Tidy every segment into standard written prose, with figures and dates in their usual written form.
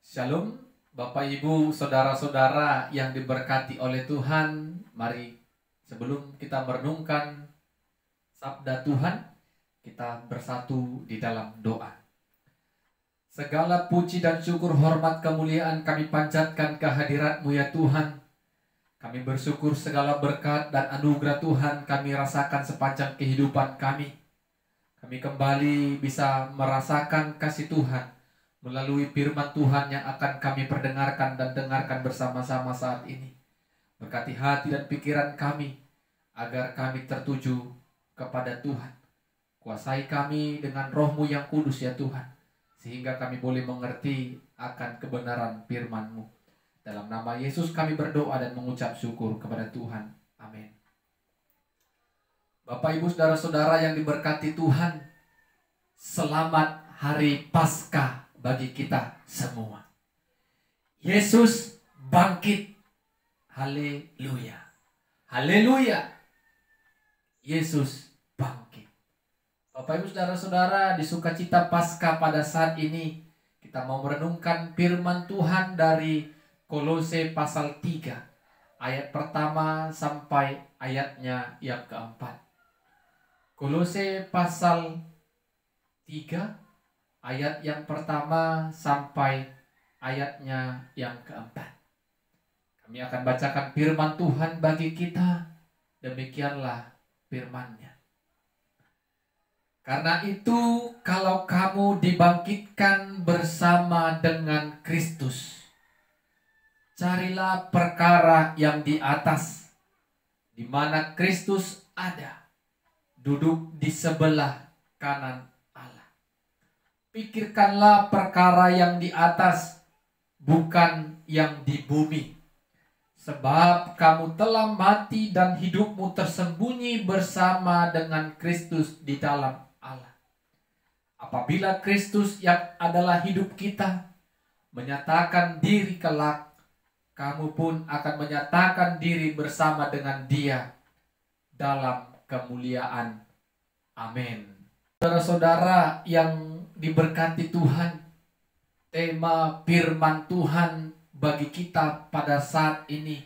Shalom, Bapak Ibu, Saudara-saudara yang diberkati oleh Tuhan. Mari sebelum kita merenungkan sabda Tuhan, kita bersatu di dalam doa. Segala puji dan syukur, hormat, kemuliaan kami panjatkan kehadirat-Mu ya Tuhan. Kami bersyukur segala berkat dan anugerah Tuhan kami rasakan sepanjang kehidupan kami. Kami kembali bisa merasakan kasih Tuhan melalui firman Tuhan yang akan kami perdengarkan dan dengarkan bersama-sama saat ini. Berkati hati dan pikiran kami, agar kami tertuju kepada Tuhan. Kuasai kami dengan roh-Mu yang kudus ya Tuhan, sehingga kami boleh mengerti akan kebenaran firman-Mu. Dalam nama Yesus kami berdoa dan mengucap syukur kepada Tuhan. Amin. Bapak Ibu Saudara-saudara yang diberkati Tuhan, selamat Hari Paskah bagi kita semua. Yesus bangkit. Haleluya. Haleluya. Yesus bangkit. Bapak Ibu Saudara-saudara, di sukacita Paskah pada saat ini kita mau merenungkan firman Tuhan dari Kolose pasal 3 ayat pertama sampai ayatnya yang keempat. Kolose pasal 3 ayat yang pertama sampai ayatnya yang keempat. Kami akan bacakan firman Tuhan bagi kita. Demikianlah firman-Nya. Karena itu, kalau kamu dibangkitkan bersama dengan Kristus, carilah perkara yang di atas, di mana Kristus ada, duduk di sebelah kanan. Pikirkanlah perkara yang di atas, bukan yang di bumi. Sebab kamu telah mati dan hidupmu tersembunyi bersama dengan Kristus di dalam Allah. Apabila Kristus yang adalah hidup kita menyatakan diri kelak, kamu pun akan menyatakan diri bersama dengan Dia dalam kemuliaan. Amin. Saudara-saudara yang diberkati Tuhan, tema firman Tuhan bagi kita pada saat ini,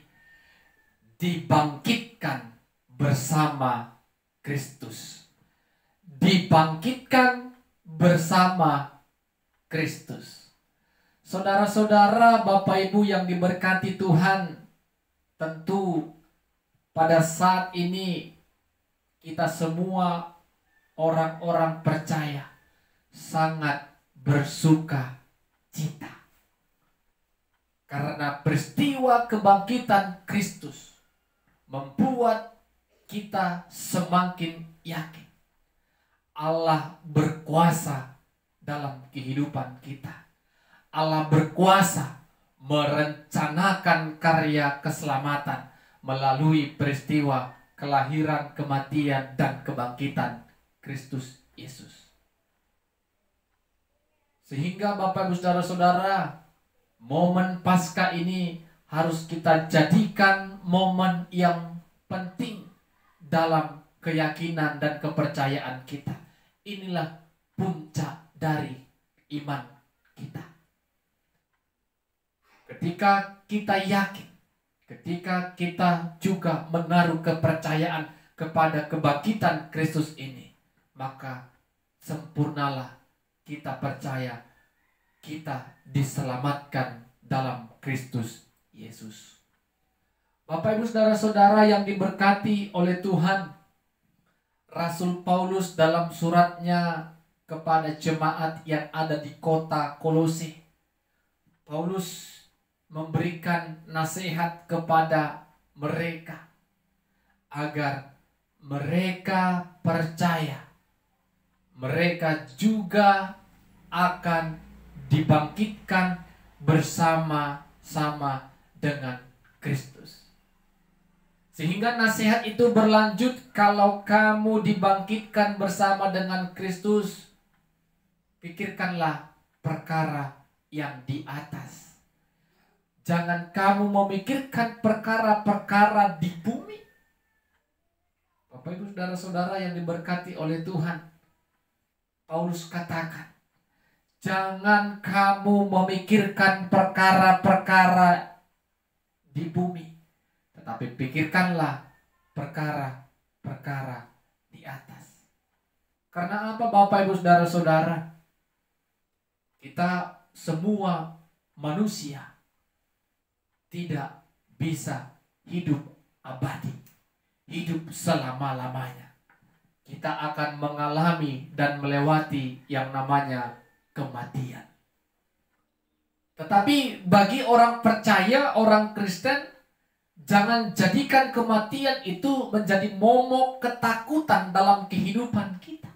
dibangkitkan bersama Kristus. Dibangkitkan bersama Kristus. Saudara-saudara, Bapak Ibu yang diberkati Tuhan, tentu pada saat ini kita semua orang-orang percaya sangat bersuka cita karena peristiwa kebangkitan Kristus membuat kita semakin yakin Allah berkuasa dalam kehidupan kita. Allah berkuasa merencanakan karya keselamatan melalui peristiwa kelahiran, kematian, dan kebangkitan Kristus Yesus. Sehingga Bapak Ibu Saudara-saudara, momen Paskah ini harus kita jadikan momen yang penting dalam keyakinan dan kepercayaan kita. Inilah puncak dari iman kita. Ketika kita yakin, ketika kita juga menaruh kepercayaan kepada kebangkitan Kristus ini, maka sempurnalah kita percaya kita diselamatkan dalam Kristus Yesus. Bapak Ibu Saudara-saudara yang diberkati oleh Tuhan, Rasul Paulus dalam suratnya kepada jemaat yang ada di kota Kolose, Paulus memberikan nasihat kepada mereka agar mereka percaya mereka juga akan dibangkitkan bersama-sama dengan Kristus. Sehingga nasihat itu berlanjut, kalau kamu dibangkitkan bersama dengan Kristus, pikirkanlah perkara yang di atas. Jangan kamu memikirkan perkara-perkara di bumi. Bapak Ibu Saudara-saudara yang diberkati oleh Tuhan, Paulus katakan, Jangan kamu memikirkan perkara-perkara di bumi, tetapi pikirkanlah perkara-perkara di atas. Karena apa, Bapak Ibu Saudara-saudara? Kita semua manusia tidak bisa hidup abadi, hidup selama-lamanya. Kita akan mengalami dan melewati yang namanya kematian. Tetapi bagi orang percaya, orang Kristen, jangan jadikan kematian itu menjadi momok ketakutan dalam kehidupan kita.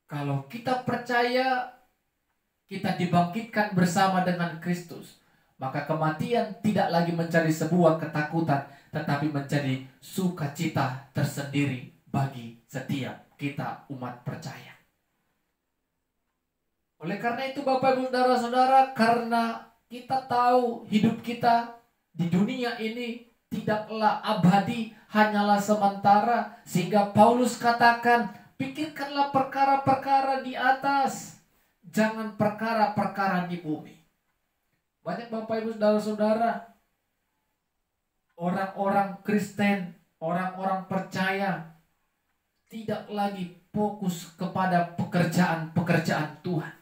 Kalau kita percaya kita dibangkitkan bersama dengan Kristus, maka kematian tidak lagi menjadi sebuah ketakutan, tetapi menjadi sukacita tersendiri bagi setiap kita umat percaya. Oleh karena itu Bapak Ibu Saudara-saudara, karena kita tahu hidup kita di dunia ini tidaklah abadi, hanyalah sementara, sehingga Paulus katakan, pikirkanlah perkara-perkara di atas, jangan perkara-perkara di bumi. Banyak Bapak Ibu Saudara-saudara, orang-orang Kristen, orang-orang percaya tidak lagi fokus kepada pekerjaan-pekerjaan Tuhan,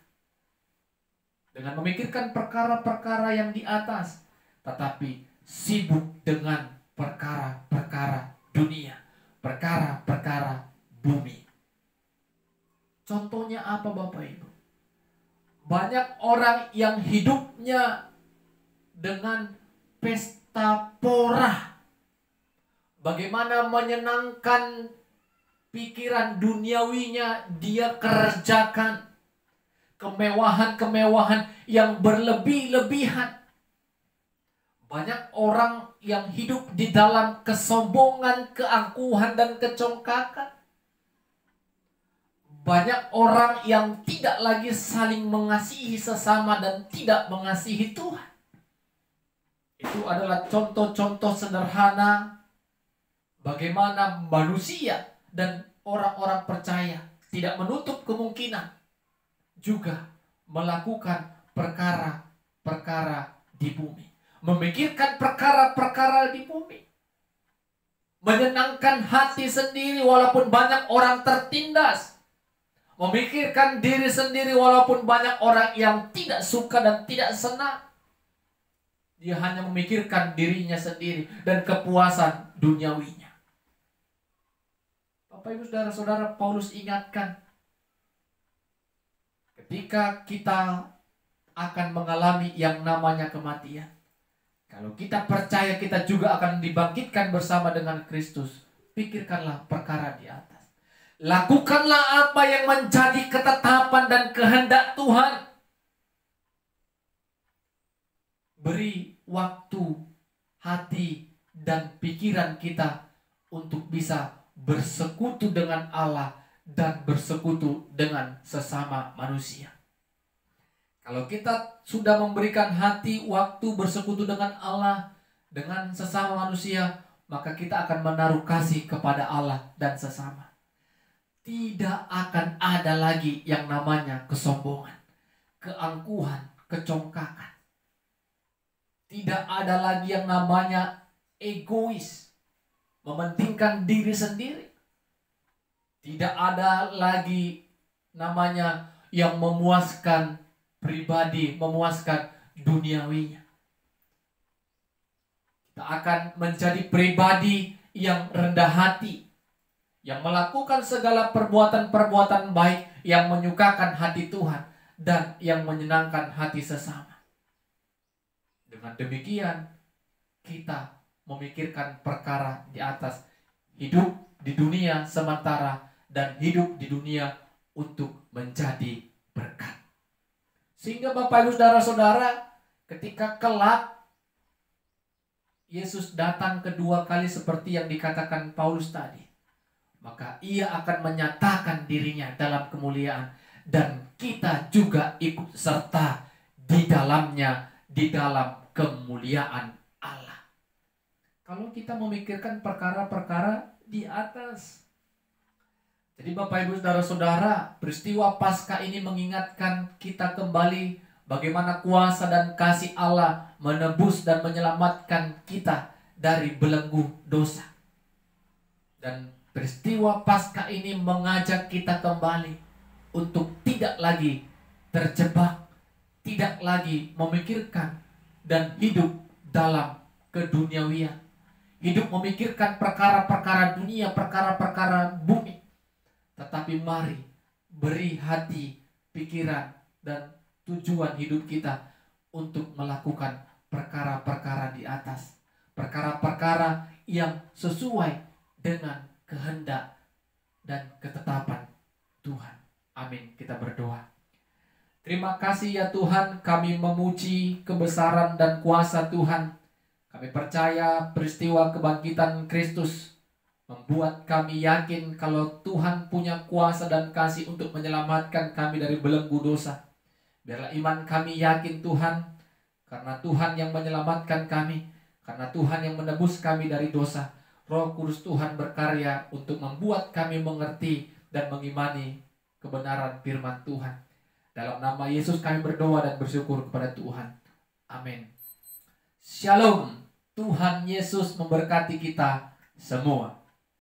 dengan memikirkan perkara-perkara yang di atas, tetapi sibuk dengan perkara-perkara dunia, perkara-perkara bumi. Contohnya apa Bapak Ibu? Banyak orang yang hidupnya dengan pesta pora, bagaimana menyenangkan pikiran duniawinya dia kerjakan, kemewahan-kemewahan yang berlebih-lebihan. Banyak orang yang hidup di dalam kesombongan, keangkuhan, dan kecongkakan. Banyak orang yang tidak lagi saling mengasihi sesama dan tidak mengasihi Tuhan. Itu adalah contoh-contoh sederhana bagaimana manusia dan orang-orang percaya tidak menutup kemungkinan juga melakukan perkara-perkara di bumi, memikirkan perkara-perkara di bumi, menyenangkan hati sendiri walaupun banyak orang tertindas, memikirkan diri sendiri walaupun banyak orang yang tidak suka dan tidak senang. Dia hanya memikirkan dirinya sendiri dan kepuasan duniawinya. Bapak Ibu Saudara-saudara, Paulus ingatkan, ketika kita akan mengalami yang namanya kematian, kalau kita percaya kita juga akan dibangkitkan bersama dengan Kristus, pikirkanlah perkara di atas. Lakukanlah apa yang menjadi ketetapan dan kehendak Tuhan. Beri waktu, hati, dan pikiran kita untuk bisa bersekutu dengan Allah dan bersekutu dengan sesama manusia. Kalau kita sudah memberikan hati, waktu bersekutu dengan Allah, dengan sesama manusia, maka kita akan menaruh kasih kepada Allah dan sesama. Tidak akan ada lagi yang namanya kesombongan, keangkuhan, kecongkakan. Tidak ada lagi yang namanya egois, mementingkan diri sendiri. Tidak ada lagi namanya yang memuaskan pribadi, memuaskan duniawinya. Kita akan menjadi pribadi yang rendah hati, yang melakukan segala perbuatan-perbuatan baik yang menyukakan hati Tuhan dan yang menyenangkan hati sesama. Dengan demikian, kita memikirkan perkara di atas, hidup di dunia sementara dan hidup di dunia untuk menjadi berkat. Sehingga Bapak Ibu Saudara-saudara, ketika kelak Yesus datang kedua kali seperti yang dikatakan Paulus tadi, maka ia akan menyatakan dirinya dalam kemuliaan dan kita juga ikut serta di dalamnya, di dalam kemuliaan Allah. Kalau kita memikirkan perkara-perkara di atas, Jadi Bapak Ibu Saudara-saudara, peristiwa Paskah ini mengingatkan kita kembali bagaimana kuasa dan kasih Allah menebus dan menyelamatkan kita dari belenggu dosa. Dan peristiwa Paskah ini mengajak kita kembali untuk tidak lagi terjebak, tidak lagi memikirkan dan hidup dalam keduniawian. Hidup memikirkan perkara-perkara dunia, perkara-perkara bumi. Tetapi mari beri hati, pikiran, dan tujuan hidup kita untuk melakukan perkara-perkara di atas. Perkara-perkara yang sesuai dengan kehendak dan ketetapan Tuhan. Amin. Kita berdoa. Terima kasih ya Tuhan, kami memuji kebesaran dan kuasa Tuhan. Kami percaya peristiwa kebangkitan Kristus membuat kami yakin kalau Tuhan punya kuasa dan kasih untuk menyelamatkan kami dari belenggu dosa. Biarlah iman kami yakin Tuhan, karena Tuhan yang menyelamatkan kami, karena Tuhan yang menebus kami dari dosa. Roh Kudus Tuhan berkarya untuk membuat kami mengerti dan mengimani kebenaran firman Tuhan. Dalam nama Yesus kami berdoa dan bersyukur kepada Tuhan. Amin. Shalom. Tuhan Yesus memberkati kita semua.